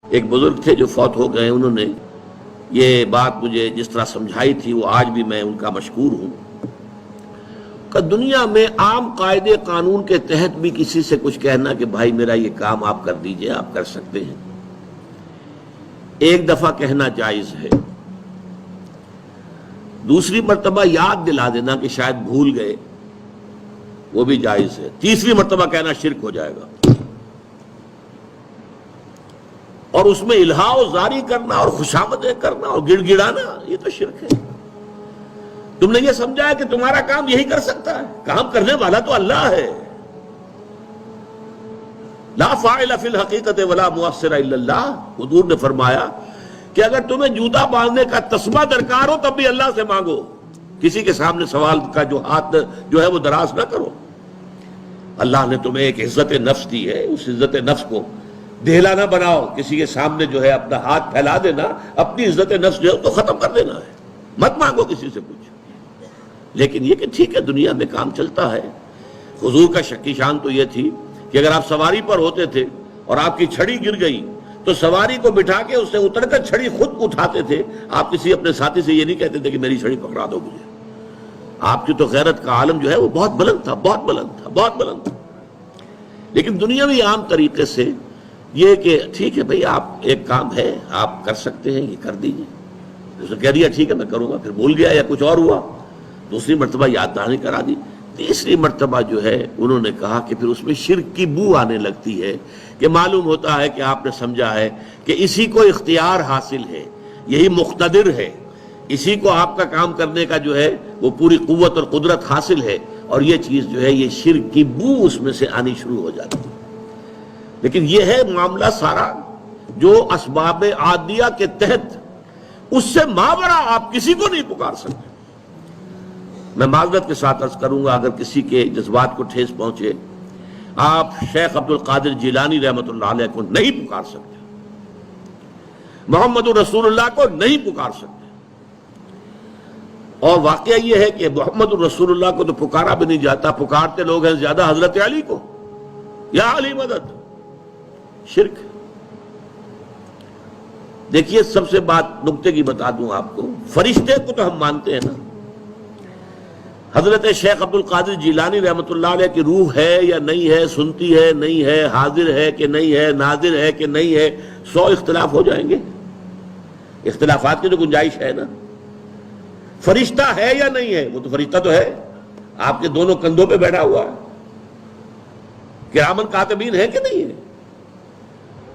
ایک بزرگ تھے جو فوت ہو گئے، انہوں نے یہ بات مجھے جس طرح سمجھائی تھی وہ آج بھی میں ان کا مشکور ہوں کہ دنیا میں عام قاعدے قانون کے تحت بھی کسی سے کچھ کہنا کہ بھائی میرا یہ کام آپ کر دیجئے، آپ کر سکتے ہیں، ایک دفعہ کہنا جائز ہے، دوسری مرتبہ یاد دلا دینا کہ شاید بھول گئے وہ بھی جائز ہے، تیسری مرتبہ کہنا شرک ہو جائے گا، اور اس میں الہا و زاری کرنا اور خوشامدیں کرنا اور گڑ گڑانا یہ تو شرک ہے۔ تم نے یہ سمجھا ہے کہ تمہارا کام یہی کر سکتا ہے، کام کرنے والا تو اللہ ہے۔ لا فاعل فی الحقیقت ولا مؤثر الا اللہ، حضور نے فرمایا کہ اگر تمہیں جوتا باندھنے کا تسمہ درکار ہو تب بھی اللہ سے مانگو، کسی کے سامنے سوال کا جو ہاتھ جو ہے وہ دراز نہ کرو۔ اللہ نے تمہیں ایک عزت نفس دی ہے، اس عزت نفس کو دہلا نہ بناؤ، کسی کے سامنے جو ہے اپنا ہاتھ پھیلا دینا، اپنی عزت نفس جو ہے تو ختم کر دینا ہے، مت مانگو کسی سے کچھ۔ لیکن یہ کہ ٹھیک ہے دنیا میں کام چلتا ہے۔ حضور کا شکی شان تو یہ تھی کہ اگر آپ سواری پر ہوتے تھے اور آپ کی چھڑی گر گئی تو سواری کو بٹھا کے اس سے اتر کر چھڑی خود اٹھاتے تھے، آپ کسی اپنے ساتھی سے یہ نہیں کہتے تھے کہ میری چھڑی پکڑا دو مجھے۔ آپ کی تو غیرت کا عالم جو ہے وہ بہت بلند تھا، بہت بلند تھا، بہت بلند تھا۔ لیکن دنیاوی عام طریقے سے یہ کہ ٹھیک ہے بھئی آپ ایک کام ہے آپ کر سکتے ہیں، یہ کر دیجئے، اس نے کہہ دیا ٹھیک ہے میں کروں گا، پھر بھول گیا یا کچھ اور ہوا، دوسری مرتبہ یاد دہانی کرا دی، تیسری مرتبہ جو ہے انہوں نے کہا کہ پھر اس میں شرک کی بو آنے لگتی ہے کہ معلوم ہوتا ہے کہ آپ نے سمجھا ہے کہ اسی کو اختیار حاصل ہے، یہی مقتدر ہے، اسی کو آپ کا کام کرنے کا جو ہے وہ پوری قوت اور قدرت حاصل ہے، اور یہ چیز جو ہے یہ شرک کی بو اس میں سے آنی شروع ہو جاتی ہے۔ لیکن یہ ہے معاملہ سارا جو اسباب عادیہ کے تحت، اس سے ماورا آپ کسی کو نہیں پکار سکتے۔ میں معذرت کے ساتھ عرض کروں گا اگر کسی کے جذبات کو ٹھیس پہنچے، آپ شیخ عبد القادر جیلانی رحمۃ اللہ علیہ کو نہیں پکار سکتے، محمد رسول اللہ کو نہیں پکار سکتے، اور واقعہ یہ ہے کہ محمد رسول اللہ کو تو پکارا بھی نہیں جاتا، پکارتے لوگ ہیں زیادہ حضرت علی کو، یا علی مدد، شرک۔ دیکھیے سب سے بات نکتے کی بتا دوں آپ کو، فرشتے کو تو ہم مانتے ہیں نا، حضرت شیخ عبد القادر جیلانی رحمۃ اللہ علیہ کی روح ہے یا نہیں ہے، سنتی ہے نہیں ہے، حاضر ہے کہ نہیں ہے، ناظر ہے کہ نہیں ہے، 100 اختلاف ہو جائیں گے، اختلافات کی تو گنجائش ہے نا۔ فرشتہ ہے یا نہیں ہے، وہ تو فرشتہ تو ہے، آپ کے دونوں کندھوں پہ بیٹھا ہوا ہے، کرامن کاتبین ہے کہ نہیں ہے،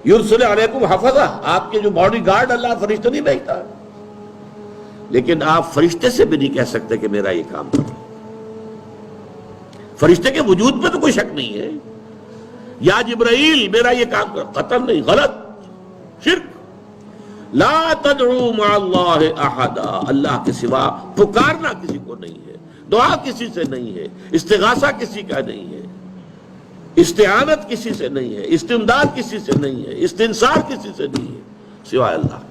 یرسل علیکم حفظہ، آپ کے جو باڈی گارڈ اللہ فرشتہ نہیں بھیجتا، لیکن آپ فرشتے سے بھی نہیں کہہ سکتے کہ میرا یہ کام کرو۔ فرشتے کے وجود پہ تو کوئی شک نہیں ہے، یا جبرائیل میرا یہ کام کرو، قطعاً نہیں، غلط، شرک۔ لا تدعو مع اللہ احدا، اللہ کے سوا پکارنا کسی کو نہیں ہے، دعا کسی سے نہیں ہے، استغاثہ کسی کا نہیں ہے، استعانت کسی سے نہیں ہے، استمداد کسی سے نہیں ہے، استنصار کسی سے نہیں ہے سوائے اللہ۔